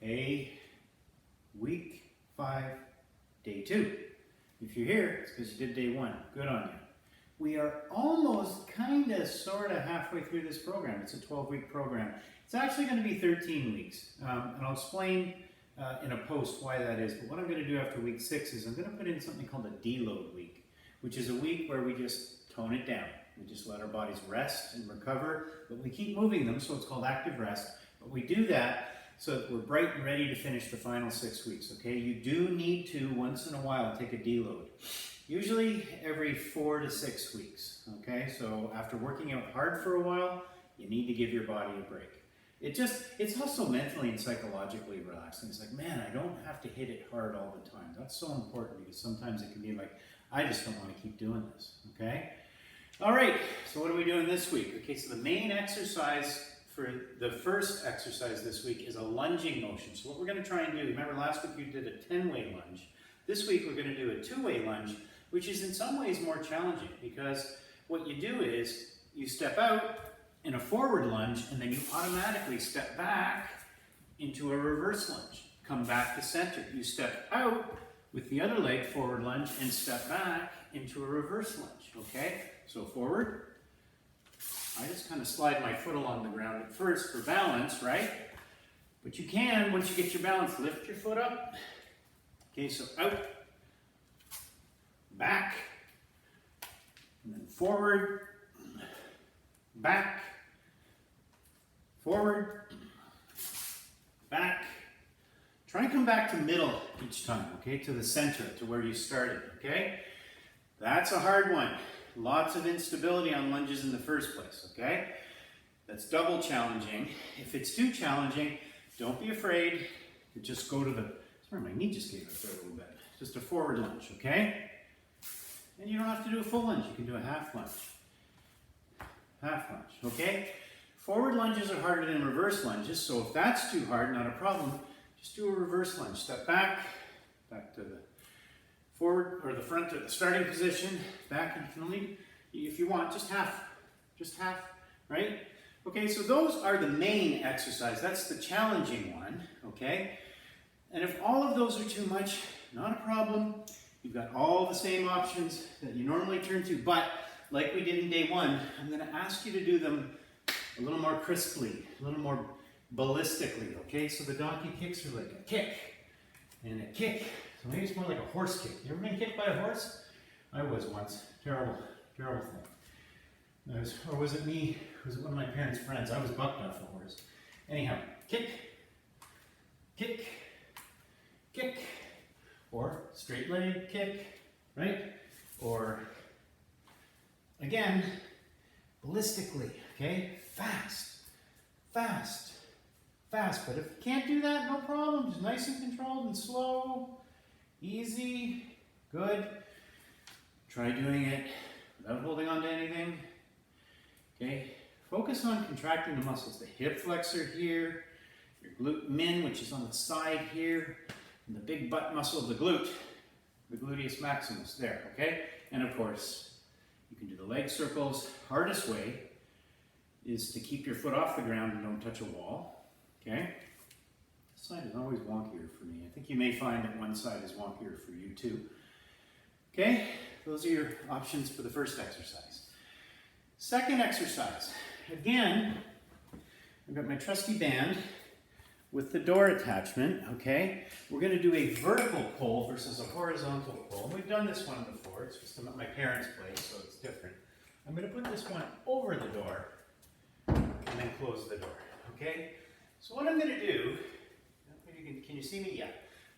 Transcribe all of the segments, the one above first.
a week 5, day 2. If you're here, it's because you did day 1. Good on you. We are almost kind of sort of halfway through this program. It's a 12-week program. It's actually going to be 13 weeks. And I'll explain in a post why that is. But what I'm going to do after week 6 is I'm going to put in something called a deload week, which is a week where we just tone it down. We just let our bodies rest and recover, but we keep moving them, so it's called active rest. But we do that so that we're bright and ready to finish the final 6 weeks, okay? You do need to, once in a while, take a deload. Usually every 4 to 6 weeks, okay? So after working out hard for a while, you need to give your body a break. It's also mentally and psychologically relaxing. It's like, man, I don't have to hit it hard all the time. That's so important because sometimes it can be like, I just don't want to keep doing this, okay? All right, so what are we doing this week? Okay, so the main exercise for the first exercise this week is a lunging motion. So what we're going to try and do, remember last week you did a 10-way lunge. This week we're going to do a 2-way lunge, which is in some ways more challenging because what you do is you step out in a forward lunge and then you automatically step back into a reverse lunge. Come back to center. You step out with the other leg forward lunge and step back into a reverse lunge, okay? So forward. I just kind of slide my foot along the ground at first for balance, right? But you can, once you get your balance, lift your foot up. Okay, so out, back, and then forward, back, forward, back. Try and come back to middle each time, okay, to the center, to where you started, okay? That's a hard one. Lots of instability on lunges in the first place, okay? That's double challenging. If it's too challenging, don't be afraid to just go to the, sorry, my knee just gave up there a little bit. Just a forward lunge, okay? And you don't have to do a full lunge. You can do a half lunge. Half lunge, okay? Forward lunges are harder than reverse lunges, so if that's too hard, not a problem, just do a reverse lunge. Step back, back to the forward or the front to the starting position, back, and you can only, if you want, just half, right? Okay, so those are the main exercise. That's the challenging one, okay? And if all of those are too much, not a problem. You've got all the same options that you normally turn to, but like we did in day 1, I'm going to ask you to do them a little more crisply, a little more ballistically, okay? So the donkey kicks are like a kick and a kick. So maybe it's more like a horse kick. You ever been kicked by a horse? I was once. Terrible, terrible thing. Or was it me? Was it one of my parents' friends? I was bucked off a horse. Anyhow, kick, kick, kick, or straight leg kick, right? Or, again, ballistically, okay? Fast, fast, fast. But if you can't do that, no problem. Just nice and controlled and slow. Easy, good. Try doing it without holding on to anything. Okay, focus on contracting the muscles. The hip flexor here, your glute min, which is on the side here, and the big butt muscle of the glute, the gluteus maximus there, okay? And of course, you can do the leg circles. Hardest way is to keep your foot off the ground and don't touch a wall, okay? This side is always wonkier for me. I think you may find that one side is wonkier for you too. Okay, those are your options for the first exercise. Second exercise. Again, I've got my trusty band with the door attachment, okay? We're going to do a vertical pull versus a horizontal pull. And we've done this one before. It's just at my parents' place, so it's different. I'm going to put this one over the door and then close the door, okay? So what I'm going to do, can you see me? Yeah.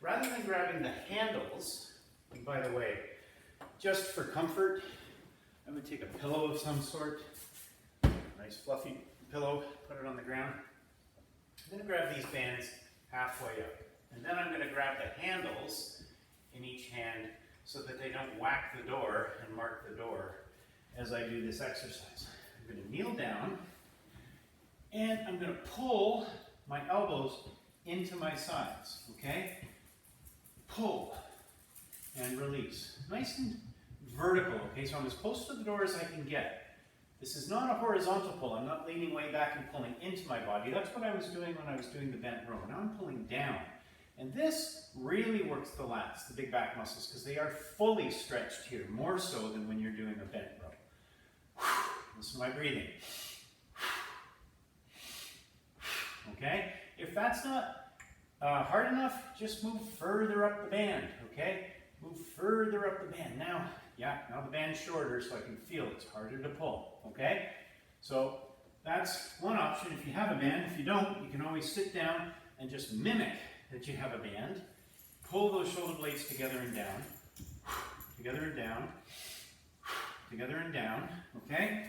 Rather than grabbing the handles, and by the way, just for comfort, I'm going to take a pillow of some sort, nice fluffy pillow, put it on the ground. I'm going to grab these bands halfway up. And then I'm going to grab the handles in each hand so that they don't whack the door and mark the door as I do this exercise. I'm going to kneel down and I'm going to pull my elbows into my sides, okay? Pull and release. Nice and vertical, okay? So I'm as close to the door as I can get. This is not a horizontal pull. I'm not leaning way back and pulling into my body. That's what I was doing when I was doing the bent row. Now I'm pulling down. And this really works the lats, the big back muscles, because they are fully stretched here, more so than when you're doing a bent row. Listen to my breathing. Okay? If that's not hard enough, just move further up the band, okay? Move further up the band. Now the band's shorter, so I can feel it's harder to pull, okay? So that's one option if you have a band. If you don't, you can always sit down and just mimic that you have a band. Pull those shoulder blades together and down, together and down, together and down, okay?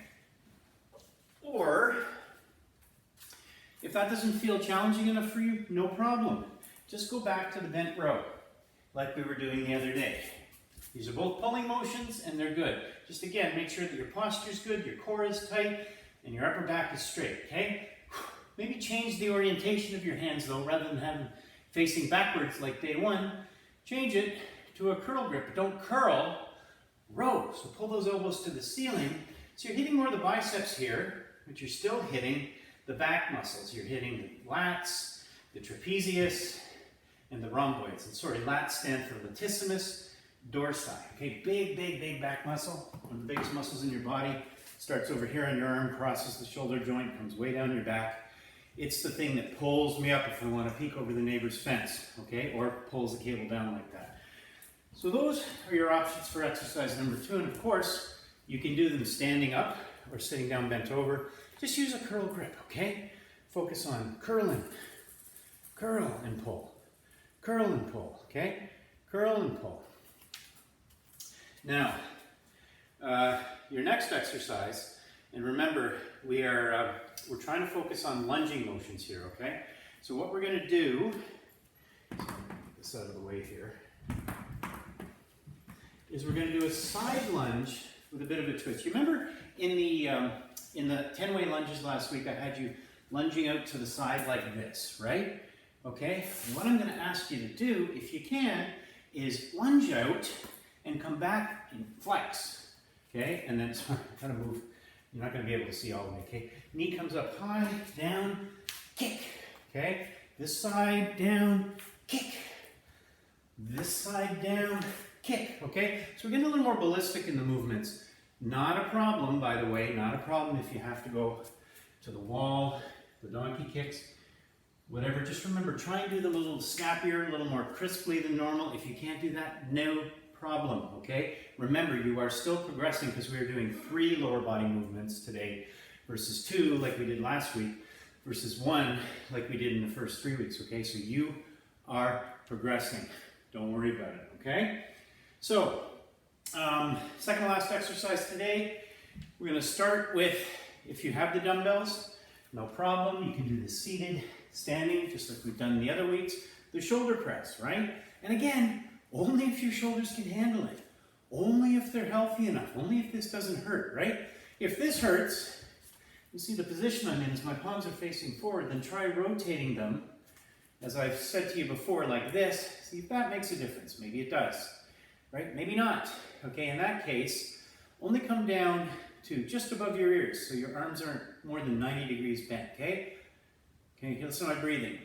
Or, if that doesn't feel challenging enough for you, no problem. Just go back to the bent row, like we were doing the other day. These are both pulling motions, and they're good. Just again, make sure that your posture's good, your core is tight, and your upper back is straight, okay? Maybe change the orientation of your hands, though, rather than having facing backwards like day one. Change it to a curl grip, but don't curl, row. So pull those elbows to the ceiling. So you're hitting more of the biceps here, but you're still hitting the back muscles. You're hitting the lats, the trapezius, and the rhomboids. And sorry, lats stand for latissimus dorsi. Okay, big back muscle. One of the biggest muscles in your body. Starts over here on your arm, crosses the shoulder joint, comes way down your back. It's the thing that pulls me up if I want to peek over the neighbor's fence, okay? Or pulls the cable down like that. So those are your options for exercise number 2. And of course, you can do them standing up or sitting down bent over. Just use a curl grip, okay? Focus on curling, curl and pull, okay? Curl and pull. Now, your next exercise, and remember, we're trying to focus on lunging motions here, okay? So what we're going to do, get this out of the way here, is we're going to do a side lunge with a bit of a twist. You remember in the 10-way lunges last week, I had you lunging out to the side like this, right? Okay, and what I'm going to ask you to do, if you can, is lunge out and come back and flex, okay? And then, sorry, I'm trying to move. You're not going to be able to see all of me, okay? Knee comes up high, down, kick, okay? This side, down, kick. This side, down, kick, okay? So we're getting a little more ballistic in the movements. Not a problem, by the way, not a problem if you have to go to the wall, the donkey kicks, whatever. Just remember, try and do them a little snappier, a little more crisply than normal. If you can't do that, no problem, okay? Remember, you are still progressing because we are doing 3 lower body movements today versus 2 like we did last week versus 1 like we did in the first 3 weeks, okay? So you are progressing. Don't worry about it, okay? So, second to last exercise today, we're going to start with, if you have the dumbbells, no problem. You can do the seated, standing, just like we've done the other weeks. The shoulder press, right? And again, only if your shoulders can handle it. Only if they're healthy enough. Only if this doesn't hurt, right? If this hurts, you see the position I'm in is my palms are facing forward, then try rotating them, as I've said to you before, like this. See if that makes a difference. Maybe it does, right? Maybe not. Okay, in that case, only come down to just above your ears, so your arms aren't more than 90 degrees bent, okay? Okay, listen to my breathing.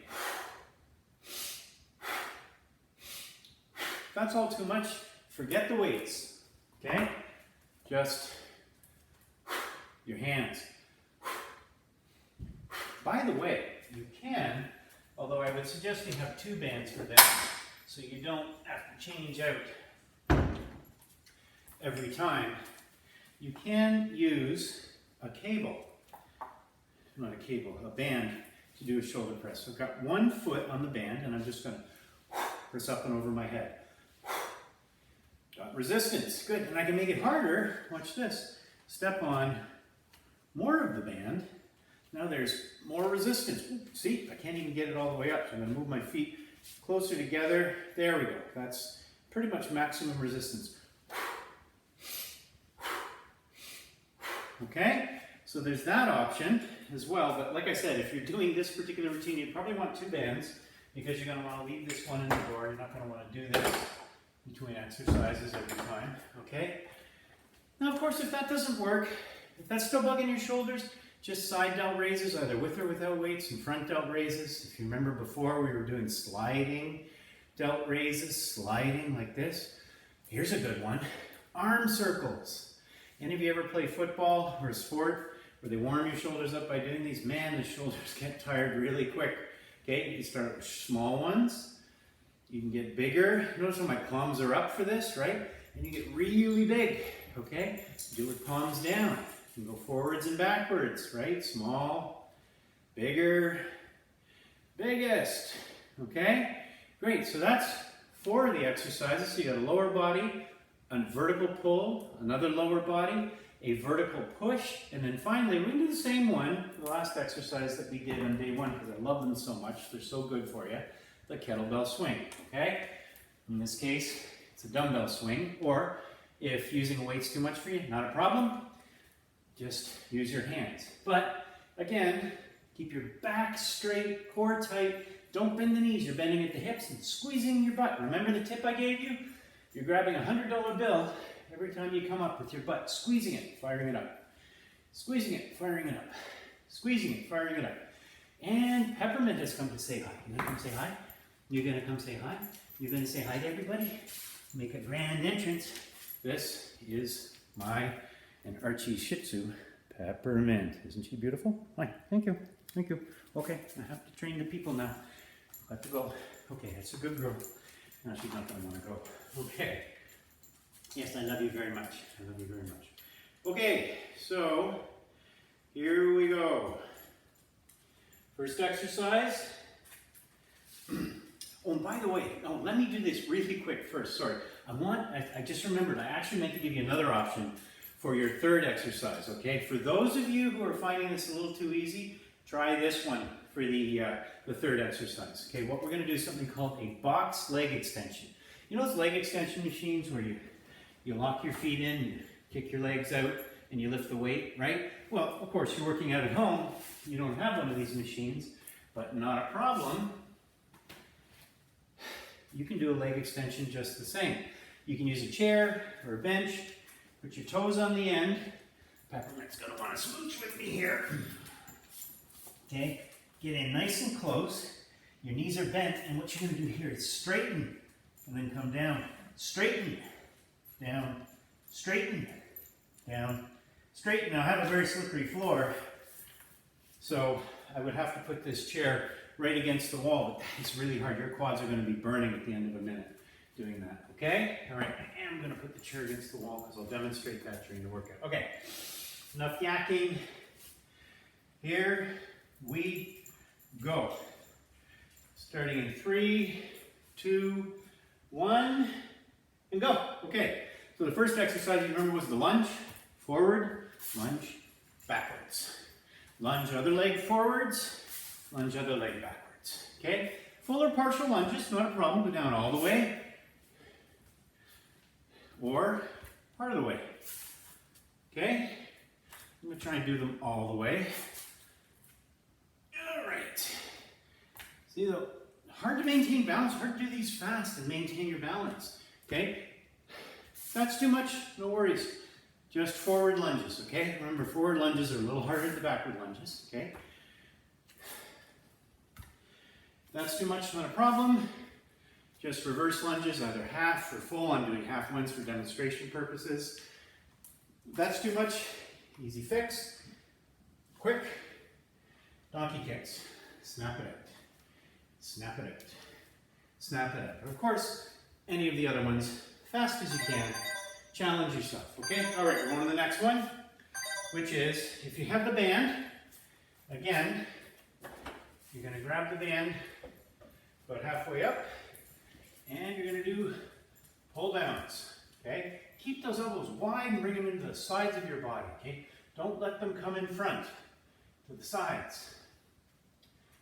If that's all too much, forget the weights, okay? Just your hands. By the way, you can, although I would suggest you have 2 bands for that, so you don't have to change out every time. You can use a cable, not a cable, a band to do a shoulder press. So I've got 1 foot on the band, and I'm just going to press up and over my head. Got resistance, good. And I can make it harder, watch this. Step on more of the band. Now there's more resistance. Ooh, see, I can't even get it all the way up, so I'm going to move my feet closer together. There we go. That's pretty much maximum resistance. Okay, so there's that option as well, but like I said, if you're doing this particular routine, you probably want 2 bands because you're going to want to leave this one in the door. You're not going to want to do this between exercises every time, okay? Now, of course, if that doesn't work, If that's still bugging your shoulders, just side delt raises, either with or without weights, and front delt raises. If you remember before, we were doing sliding delt raises, sliding like this. Here's a good one, arm circles. Any of you ever play football or a sport where they warm your shoulders up by doing these? Man, the shoulders get tired really quick. Okay, you can start with small ones. You can get bigger. Notice how my palms are up for this, right? And you get really big, okay? Do it with palms down. You can go forwards and backwards, right? Small, bigger, biggest, okay? Great, so that's 4 of the exercises. So you got a lower body, a vertical pull, another lower body, a vertical push, and then finally, we can do the same one, the last exercise that we did on day 1, because I love them so much. They're so good for you. The kettlebell swing, okay? In this case, it's a dumbbell swing, or if using a weight's too much for you, not a problem. Just use your hands. But again, keep your back straight, core tight. Don't bend the knees. You're bending at the hips and squeezing your butt. Remember the tip I gave you? You're grabbing a $100 bill every time you come up with your butt, squeezing it, firing it up. Squeezing it, firing it up. Squeezing it, firing it up. And Peppermint has come to say hi. You gonna come say hi? You're gonna come say hi? You're gonna say hi to everybody? Make a grand entrance. This is my and Archie's Shih Tzu, Peppermint. Isn't she beautiful? Hi, thank you, thank you. Okay, I have to train the people now. I have to go. Okay, that's a good girl. Now she's not gonna wanna go. Okay. Yes, I love you very much. I love you very much. Okay, so here we go. First exercise. Oh, and by the way, let me do this really quick first. Sorry. I just remembered, I actually meant to give you another option for your third exercise, okay? For those of you who are finding this a little too easy, try this one for the third exercise, okay? What we're gonna do is something called a box leg extension. You know those leg extension machines where you lock your feet in, you kick your legs out, and you lift the weight, right? Well, of course, you're working out at home. You don't have one of these machines, but not a problem. You can do a leg extension just the same. You can use a chair or a bench, put your toes on the end. Peppermint's gonna wanna smooch with me here. Okay, get in nice and close. Your knees are bent, and what you're gonna do here is straighten, and then come down. Straighten, down, straighten, down, straighten. Now I have a very slippery floor, so I would have to put this chair right against the wall, but that's really hard. Your quads are gonna be burning at the end of a minute doing that, okay? All right, I am gonna put the chair against the wall because I'll demonstrate that during the workout. Okay, enough yakking. Here we go. Starting in 3, 2, 1, and go. Okay, so the first exercise you remember was the lunge, forward, lunge, backwards. Lunge other leg forwards, lunge other leg backwards. Okay, full or partial lunges, not a problem. Go down all the way, or part of the way. Okay, I'm gonna try and do them all the way. All right. See, though, hard to maintain balance, hard to do these fast and maintain your balance. Okay, if that's too much, no worries. Just forward lunges, okay? Remember, forward lunges are a little harder than backward lunges, okay? If that's too much, not a problem. Just reverse lunges, either half or full. I'm doing half ones for demonstration purposes. If that's too much, easy fix. Quick, donkey kicks. Snap it out. Snap it out. Snap it out. Of course, any of the other ones, fast as you can. Challenge yourself, okay? All right, we're on to the next one, which is, if you have the band, again, you're gonna grab the band about halfway up, and you're gonna do pull downs, okay? Keep those elbows wide and bring them into the sides of your body, okay? Don't let them come in front, to the sides.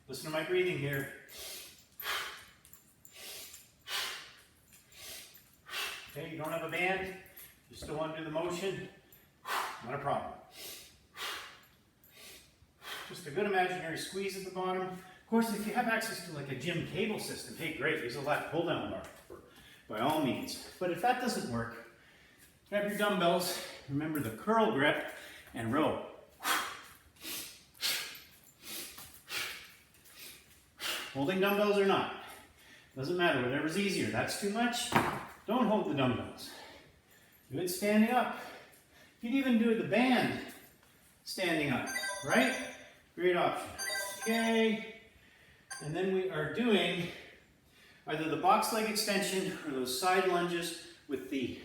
Listen to my breathing here. Okay, you don't have a band, you still want to do the motion, not a problem. Just a good imaginary squeeze at the bottom. Of course, if you have access to like a gym cable system, hey, great, use a lat pull down bar, by all means. But if that doesn't work, grab your dumbbells. Remember the curl grip and row. Holding dumbbells or not, doesn't matter, whatever's easier. That's too much, don't hold the dumbbells. Do it standing up. You can even do the band standing up, right? Great option. Okay, and then we are doing either the box leg extension or those side lunges with the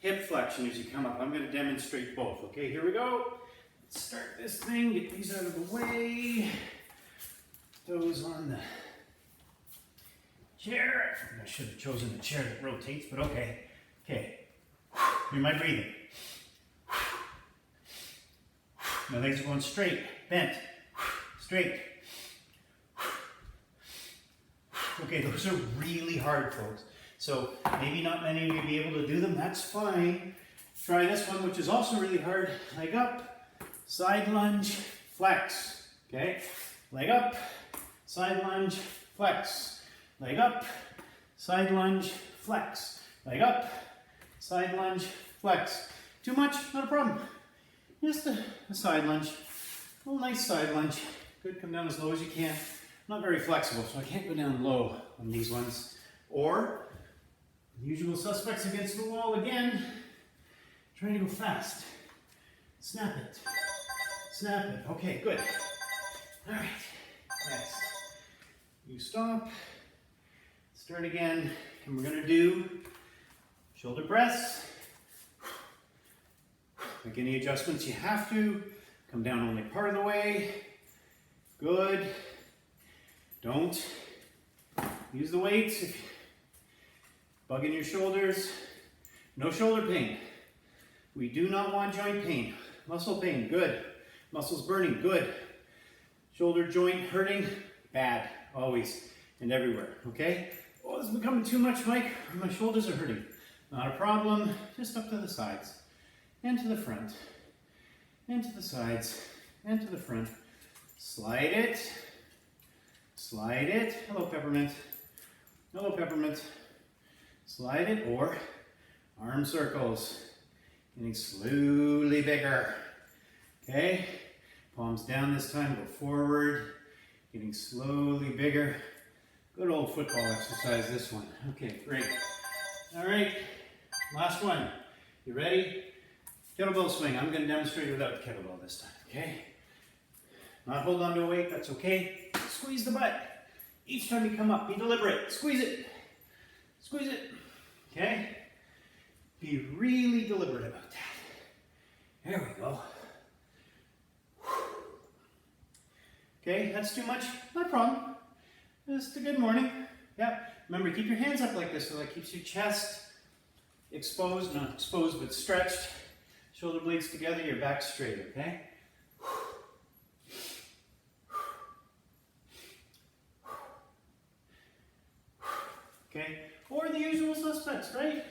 hip flexion as you come up. I'm going to demonstrate both. Okay, here we go. Let's start this thing, get these out of the way. Those on the chair. I should have chosen a chair that rotates, but okay. Okay, hear my breathing. My legs are going straight, bent, straight. Okay, those are really hard, folks. So maybe not many of you will be able to do them. That's fine. Try this one, which is also really hard. Leg up, side lunge, flex. Okay, leg up, side lunge, flex. Leg up, side lunge, flex. Leg up, side lunge, flex. Too much? Not a problem. Just a side lunge. A little nice side lunge. Good, come down as low as you can. I'm not very flexible, so I can't go down low on these ones. Or, usual suspects against the wall again. Trying to go fast. Snap it. Snap it. Okay, good. All right. Next. You stop. Start again. And we're going to do shoulder press. Make any adjustments you have to. Come down only part of the way. Good. Don't use the weights. Bugging your shoulders. No shoulder pain. We do not want joint pain. Muscle pain, good. Muscles burning, good. Shoulder joint hurting, bad. Always and everywhere, okay? Oh, this is becoming too much, Mike. My shoulders are hurting. Not a problem. Just up to the sides. And to the front. And to the sides. And to the front. Slide it. Slide it. Hello, peppermint. Hello, peppermint. Slide it, or arm circles. Getting slowly bigger. Okay? Palms down this time, go forward. Getting slowly bigger. Good old football exercise, this one. Okay, great. All right, last one. You ready? Kettlebell swing. I'm going to demonstrate without the kettlebell this time, okay? Not hold on to a weight, that's okay. Squeeze the butt. Each time you come up, be deliberate. Squeeze it. Squeeze it. Okay? Be really deliberate about that. There we go. Okay, that's too much. No problem. Just a good morning. Yep. Remember, keep your hands up like this so that keeps your chest exposed, not exposed, but stretched. Shoulder blades together, your back straight, okay? Okay, or the usual suspects, right?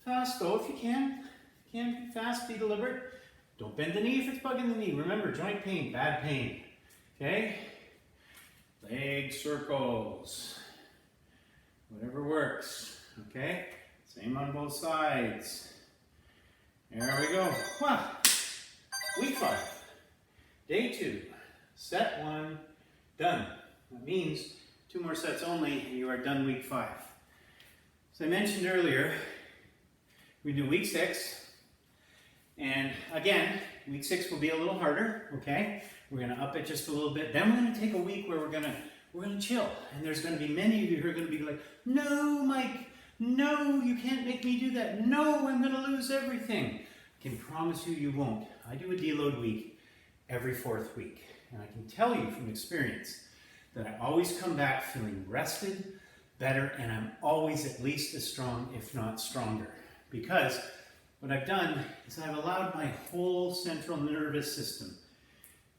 Fast though, if you can. If you can, be fast, be deliberate. Don't bend the knee if it's bugging the knee. Remember, joint pain, bad pain. Okay? Leg circles. Whatever works. Okay? Same on both sides. There we go. Wow. Week 5. Day 2. Set 1. Done. That means 2 more sets only and you are done week 5. As I mentioned earlier, we do week 6. And again, week 6 will be a little harder, okay? We're gonna up it just a little bit. Then we're gonna take a week where we're gonna chill. And there's gonna be many of you who are gonna be like, no, Mike, no, you can't make me do that. No, I'm gonna lose everything. I can promise you, you won't. I do a deload week every 4th week. And I can tell you from experience that I always come back feeling rested, better, and I'm always at least as strong, if not stronger. Because what I've done is I've allowed my whole central nervous system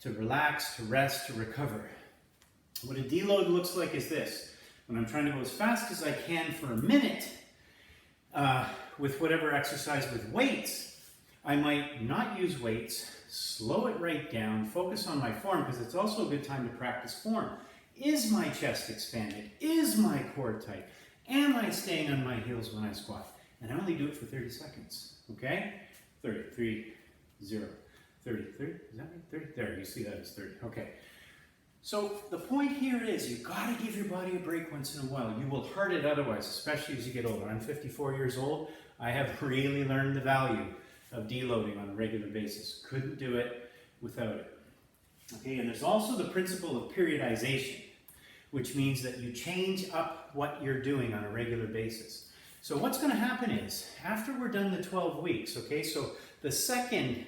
to relax, to rest, to recover. What a deload looks like is this. When I'm trying to go as fast as I can for a minute with whatever exercise with weights, I might not use weights, slow it right down, focus on my form, because it's also a good time to practice form. Is my chest expanded? Is my core tight? Am I staying on my heels when I squat? And I only do it for 30 seconds, okay? 30, 3, 0. 30, is that right? 30? There, you see that as 30. Okay. So the point here is you've got to give your body a break once in a while. You will hurt it otherwise, especially as you get older. I'm 54 years old. I have really learned the value of deloading on a regular basis. Couldn't do it without it. Okay, and there's also the principle of periodization, which means that you change up what you're doing on a regular basis. So what's going to happen is, after we're done the 12 weeks, okay, so the second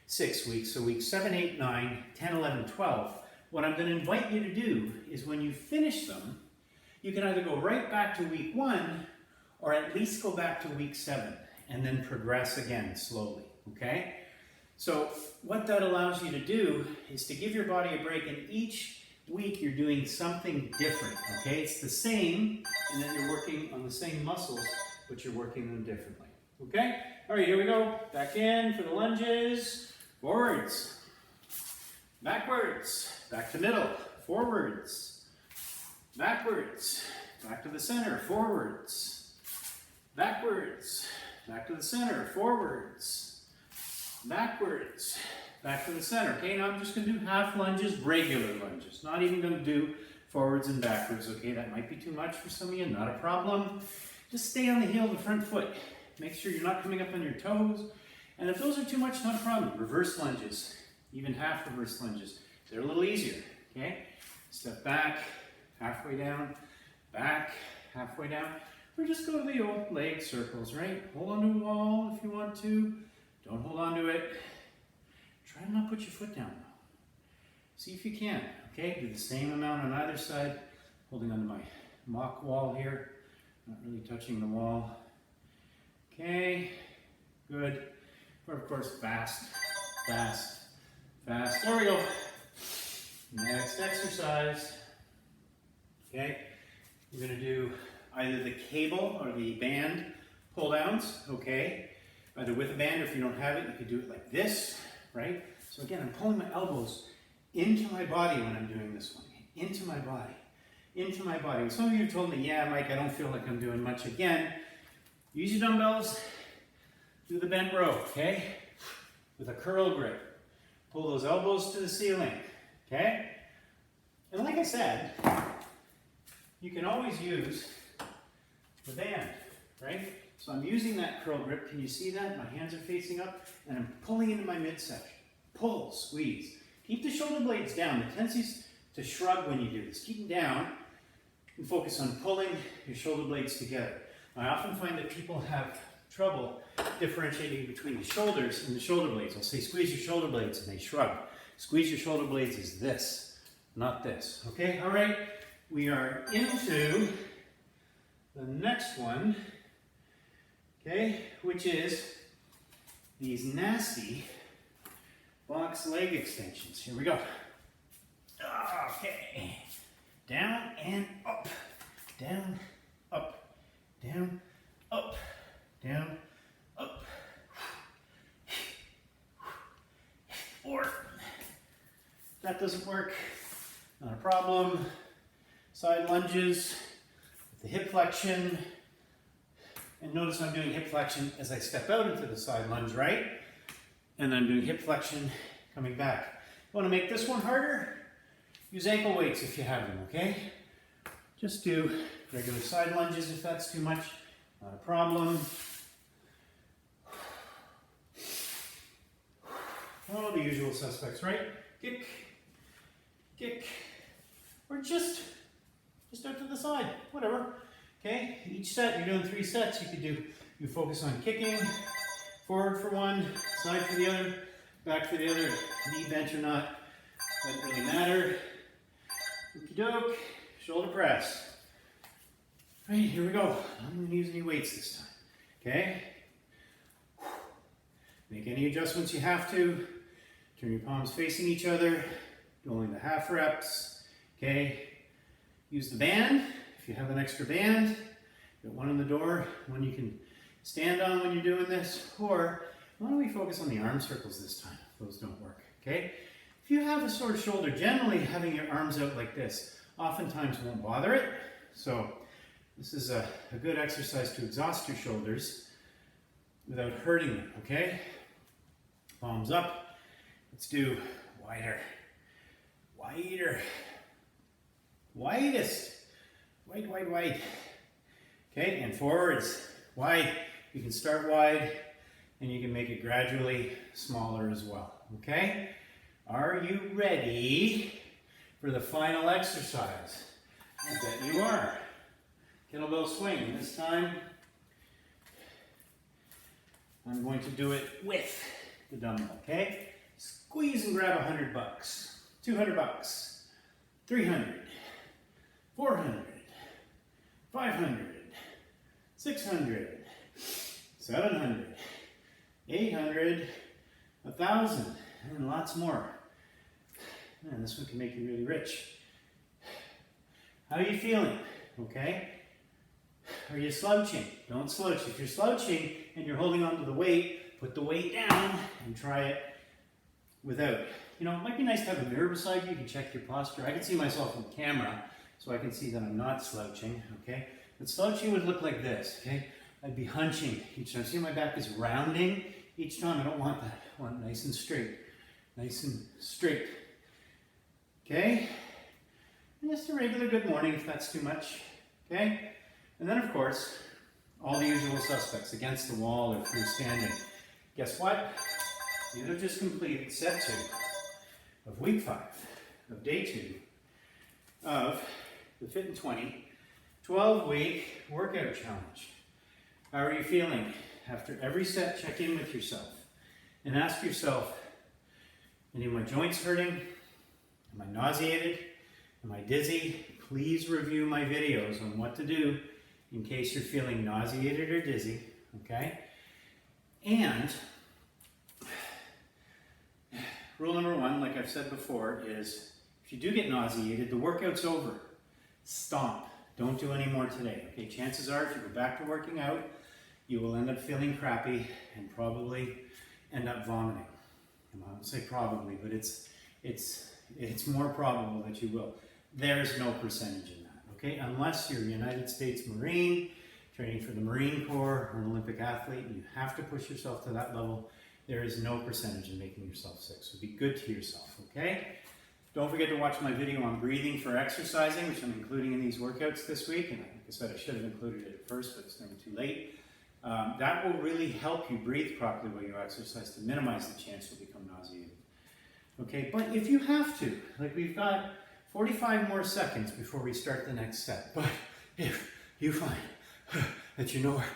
6 weeks, so weeks 7, 8, 9, 10, 11, 12, what I'm going to invite you to do is when you finish them, you can either go right back to week 1 or at least go back to week 7 and then progress again slowly, okay? So what that allows you to do is to give your body a break, and each week you're doing something different, okay? It's the same, and then you're working on the same muscles, but you're working them differently, okay? All right, here we go. Back in for the lunges. Forwards, backwards, back to middle, forwards, backwards, back to the center, forwards, backwards, back to the center, forwards, backwards, back to the center. Okay, now I'm just going to do half lunges, regular lunges. Not even going to do forwards and backwards. Okay, that might be too much for some of you, not a problem. Just stay on the heel of the front foot. Make sure you're not coming up on your toes. And if those are too much, not a problem. Reverse lunges, even half reverse lunges. They're a little easier, okay? Step back, halfway down, back, halfway down. Or just go to the old leg circles, right? Hold on to a wall if you want to. Don't hold on to it. Try to not put your foot down, though. See if you can, okay? Do the same amount on either side. Holding onto my mock wall here. Not really touching the wall. Okay, good. But of course, fast, fast, fast. There we go. Next exercise. Okay, we're going to do either the cable or the band pull downs. Okay, either with a band, or if you don't have it, you could do it like this, right? So again, I'm pulling my elbows into my body when I'm doing this one. Into my body. Into my body. And some of you have told me, yeah, Mike, I don't feel like I'm doing much. Again, use your dumbbells. Do the bent row, okay? With a curl grip. Pull those elbows to the ceiling, okay? And like I said, you can always use the band, right? So I'm using that curl grip. Can you see that? My hands are facing up, and I'm pulling into my midsection. Pull, squeeze. Keep the shoulder blades down. The tendency is to shrug when you do this. Keep them down and focus on pulling your shoulder blades together. I often find that people have trouble differentiating between the shoulders and the shoulder blades. I'll say squeeze your shoulder blades and they shrug. Squeeze your shoulder blades is this, not this. Okay, all right. We are into the next one, okay, which is these nasty box leg extensions. Here we go. Okay. Down and up. Down, up, down, up, down, up. Or if that doesn't work, not a problem. Side lunges with the hip flexion. And notice I'm doing hip flexion as I step out into the side lunge, right? And I'm doing hip flexion coming back. You want to make this one harder? Use ankle weights if you have them, okay? Just do regular side lunges if that's too much, not a problem. All the usual suspects, right? Kick, kick, or just out to the side, whatever. Okay, each set, you're doing 3 sets, you focus on kicking, forward for one, side for the other, back for the other, knee bent or not, doesn't really matter. Okey doke, shoulder press. All right, here we go. I'm going to use any weights this time. Okay? Make any adjustments you have to. Turn your palms facing each other. Do only the half reps. Okay? Use the band if you have an extra band. Got one in the door, one you can stand on when you're doing this. Or why don't we focus on the arm circles this time if those don't work. Okay? If you have a sore shoulder, generally having your arms out like this oftentimes won't bother it. So this is a good exercise to exhaust your shoulders without hurting them, okay? Palms up, Let's do wider, wider, widest, wide, wide, wide. Okay, and forwards, wide. You can start wide and you can make it gradually smaller as well. Okay, are you ready for the final exercise? I bet you are. Kettlebell swing. This time, I'm going to do it with the dumbbell, okay? Squeeze and grab $100, $200, 300, 400, 500, 600, 700, 800, 1,000, and lots more. Man, this one can make you really rich. How are you feeling? Okay? Are you slouching? Don't slouch. If you're slouching and you're holding on to the weight, put the weight down and try it without. You know, it might be nice to have a mirror beside you. You can check your posture. I can see myself in the camera, so I can see that I'm not slouching, okay? But slouching would look like this, okay? I'd be hunching each time. See, my back is rounding each time. I don't want that. I want it nice and straight. Nice and straight. Okay? And just a regular good morning if that's too much. Okay? And then, of course, all the usual suspects, against the wall or freestanding. Guess what? You have just completed set 2 of week 5 of day 2 of the Fit in 20 12-week workout challenge. How are you feeling? After every set, check in with yourself and ask yourself, any of my joints hurting? Am I nauseated? Am I dizzy? Please review my videos on what to do in case you're feeling nauseated or dizzy, okay? And rule number 1, like I've said before, is if you do get nauseated, the workout's over. Stop. Don't do any more today, okay? Chances are if you go back to working out, you will end up feeling crappy and probably end up vomiting. I won't say probably, but it's more probable that you will. There's no percentage in that, okay? Unless you're a United States Marine, training for the Marine Corps, or an Olympic athlete, and you have to push yourself to that level, there is no percentage in making yourself sick. So be good to yourself, okay? Don't forget to watch my video on breathing for exercising, which I'm including in these workouts this week. And like I said, I should have included it at first, but it's never too late. That will really help you breathe properly while you exercise to minimize the chance you'll become nauseated. Okay, but if you have to, like we've got 45 more seconds before we start the next set. But if you find that you're nowhere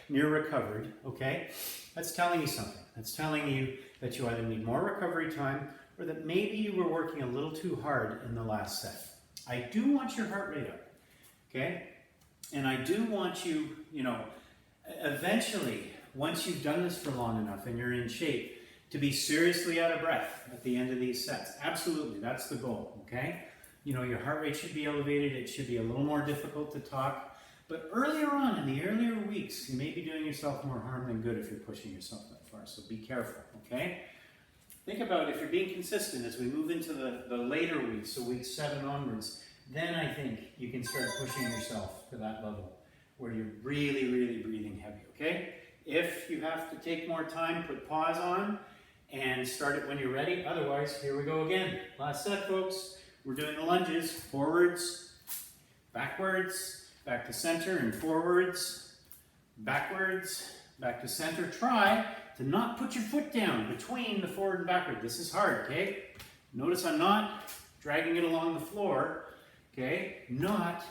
near recovered, okay, that's telling you something. That's telling you that you either need more recovery time or that maybe you were working a little too hard in the last set. I do want your heart rate up, okay? And I do want you, eventually, once you've done this for long enough and you're in shape, to be seriously out of breath at the end of these sets. Absolutely, that's the goal, okay? Your heart rate should be elevated. It should be a little more difficult to talk. But earlier on, in the earlier weeks, you may be doing yourself more harm than good if you're pushing yourself that far. So be careful, okay? Think about if you're being consistent as we move into the later weeks, so week 7 onwards, then I think you can start pushing yourself to that level where you're really, really breathing heavy, okay? If you have to take more time, put pause on and start it when you're ready. Otherwise, here we go again. Last set, folks. We're doing the lunges, forwards, backwards, back to center and forwards, backwards, back to center. Try to not put your foot down between the forward and backward. This is hard, okay? Notice I'm not dragging it along the floor, okay? Not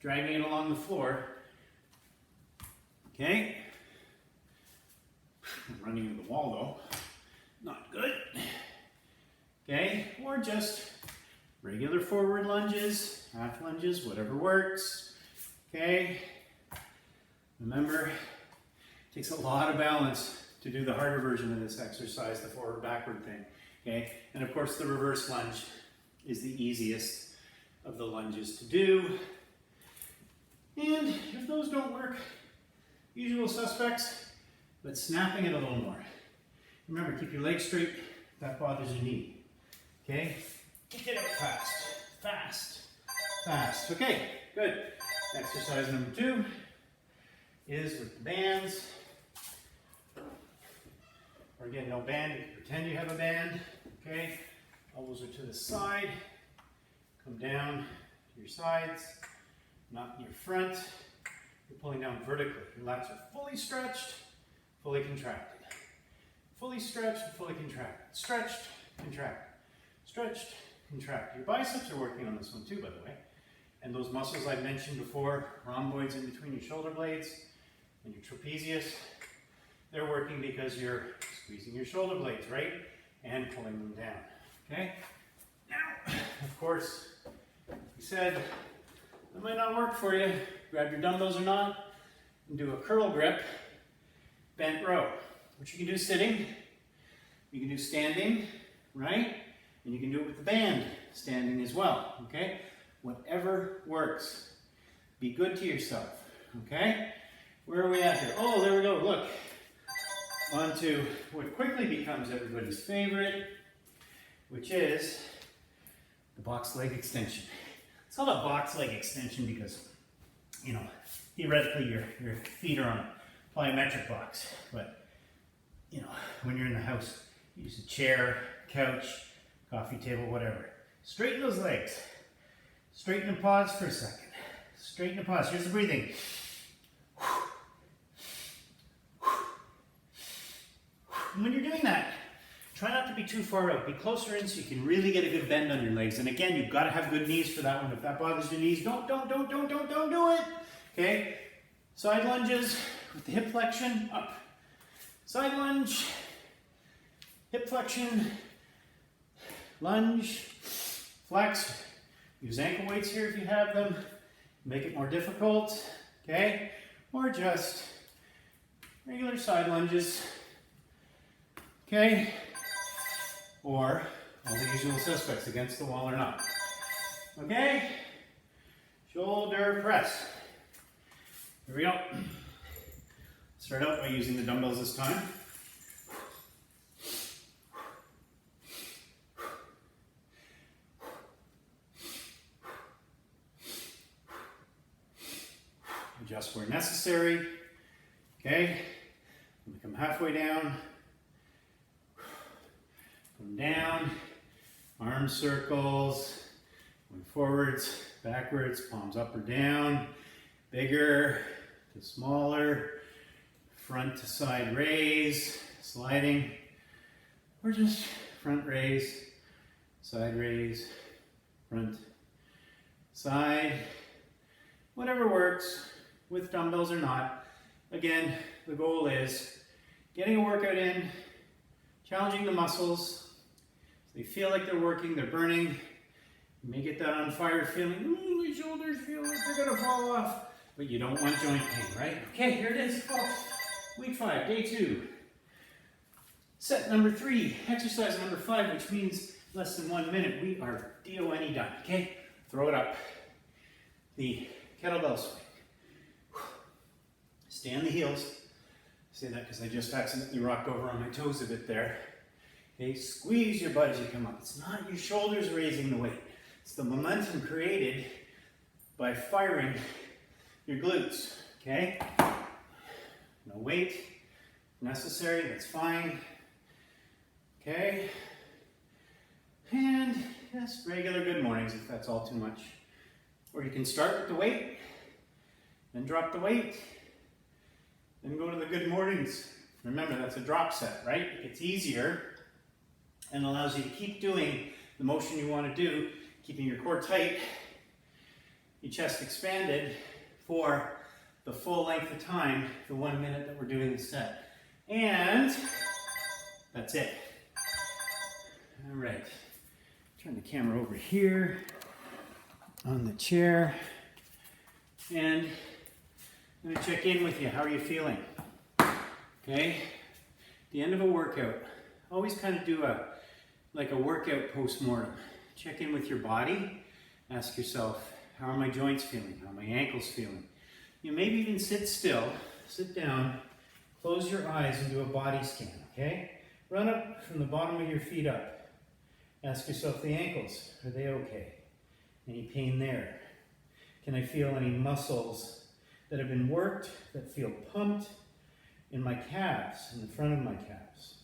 dragging it along the floor, okay? I'm running into the wall though. Not good. Okay? Or just regular forward lunges, half lunges, whatever works. Okay? Remember, it takes a lot of balance to do the harder version of this exercise, the forward-backward thing. Okay? And of course, the reverse lunge is the easiest of the lunges to do. And if those don't work, usual suspects, but snapping it a little more. Remember, keep your legs straight. If that bothers your knee. Okay? Kick it up fast. Fast. Fast. Okay, good. Exercise number 2 is with the bands. or again, no band, you can pretend you have a band, okay? Elbows are to the side, come down to your sides, not in your front. You're pulling down vertically. Your lats are fully stretched, fully contracted. Fully stretched, fully contracted. Stretched, contracted. Stretched, contracted. Your biceps are working on this one too, by the way. And those muscles I mentioned before, rhomboids in between your shoulder blades and your trapezius, they're working because you're squeezing your shoulder blades, right? And pulling them down, okay? Now, of course, we said that might not work for you. Grab your dumbbells or not, and do a curl grip, bent row, which you can do sitting, you can do standing, right? And you can do it with the band standing as well, okay? Whatever works. Be good to yourself, okay? Where are we at here? Oh, there we go, look. On to what quickly becomes everybody's favorite, which is the box leg extension. It's called a box leg extension because, you know, theoretically your feet are on a plyometric box, but, you know, when you're in the house, you use a chair, couch, coffee table, whatever. Straighten those legs. Straighten and pause for a second. Straighten and pause. Here's the breathing. And when you're doing that, try not to be too far out. Be closer in so you can really get a good bend on your legs. And again, you've got to have good knees for that one. If that bothers your knees, don't do it. Okay? Side lunges with the hip flexion, up. Side lunge, hip flexion, lunge, flex. Use ankle weights here if you have them. Make it more difficult, okay? Or just regular side lunges, okay? Or all the usual suspects, against the wall or not. Okay? Shoulder press. Here we go. Start out by using the dumbbells this time. Adjust where necessary. Okay? We come halfway down. Come down. Arm circles. Going forwards, backwards, palms up or down. Bigger to smaller. Front to side raise. Sliding. Or just front raise. Side raise. Front. Side. Whatever works. With dumbbells or not. Again, the goal is getting a workout in, challenging the muscles, so they feel like they're working, they're burning. You may get that on fire feeling, ooh, my shoulders feel like they're gonna fall off, but you don't want joint pain, right? Okay, here it is, folks. Week 5, day 2. Set number 3, exercise number 5, which means less than 1 minute. We are DONE done, okay? Throw it up. The kettlebell swing. Stay on the heels. I say that because I just accidentally rocked over on my toes a bit there. Okay, squeeze your butt as you come up. It's not your shoulders raising the weight. It's the momentum created by firing your glutes. Okay? No weight necessary, that's fine. Okay? And just regular good mornings if that's all too much. Or you can start with the weight, then drop the weight. Then go to the good mornings. Remember, that's a drop set, right? It gets easier and allows you to keep doing the motion you want to do, keeping your core tight, your chest expanded for the full length of time, the 1 minute that we're doing the set. And that's it. All right. Turn the camera over here on the chair. And I'm going to check in with you. How are you feeling? Okay? At the end of a workout, always kind of do a workout post-mortem. Check in with your body. Ask yourself, how are my joints feeling? How are my ankles feeling? You maybe even sit still, sit down, close your eyes and do a body scan, okay? Run up from the bottom of your feet up. Ask yourself the ankles, are they okay? Any pain there? Can I feel any muscles that have been worked, that feel pumped in my calves, in the front of my calves?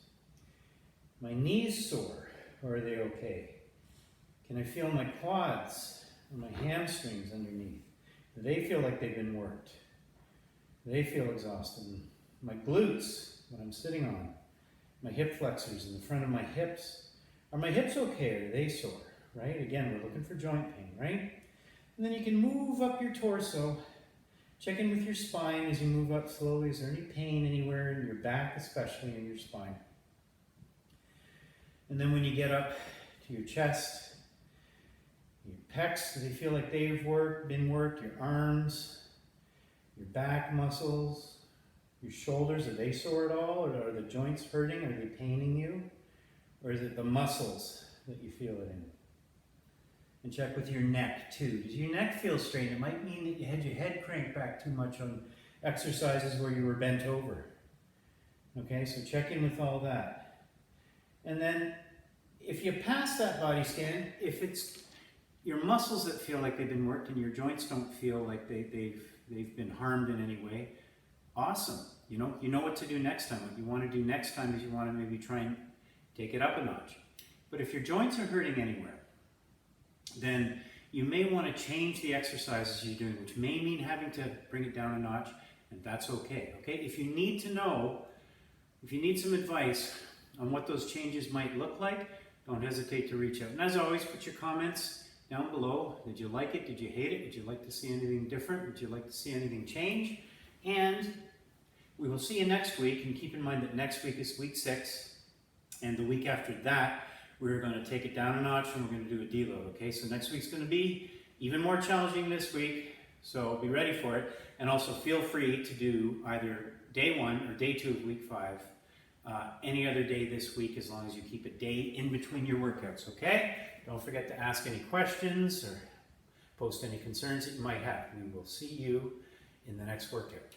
my knees sore, or are they okay? Can I feel my quads or my hamstrings underneath? Do they feel like they've been worked? Do they feel exhausted? My glutes, what I'm sitting on, my hip flexors in the front of my hips. Are my hips okay, or are they sore? Right? Again, we're looking for joint pain, right? And then you can move up your torso. Check in with your spine as you move up slowly. Is there any pain anywhere in your back, especially in your spine? And then when you get up to your chest, your pecs, do they feel like they've been worked? Your arms, your back muscles, your shoulders, are they sore at all? Or are the joints hurting? Are they paining you? Or is it the muscles that you feel it in? And check with your neck too. Does your neck feel straight? It might mean that you had your head cranked back too much on exercises where you were bent over. Okay, so check in with all that. And then if you pass that body scan, if it's your muscles that feel like they've been worked and your joints don't feel like they've been harmed in any way, awesome. You know what to do next time. What you want to do next time is you want to maybe try and take it up a notch. But if your joints are hurting anywhere, then you may want to change the exercises you're doing, which may mean having to bring it down a notch, and that's okay. Okay, if you need to know, if you need some advice on what those changes might look like, don't hesitate to reach out. And as always, put your comments down below. Did you like it? Did you hate it? Would you like to see anything different? Would you like to see anything change? And we will see you next week. And keep in mind that next week is week 6. And the week after that, we're going to take it down a notch and we're going to do a deload. Okay, so next week's going to be even more challenging this week. So be ready for it. And also feel free to do either day 1 or day 2 of week 5. Any other day this week, as long as you keep a day in between your workouts, okay? Don't forget to ask any questions or post any concerns that you might have. We will see you in the next workout.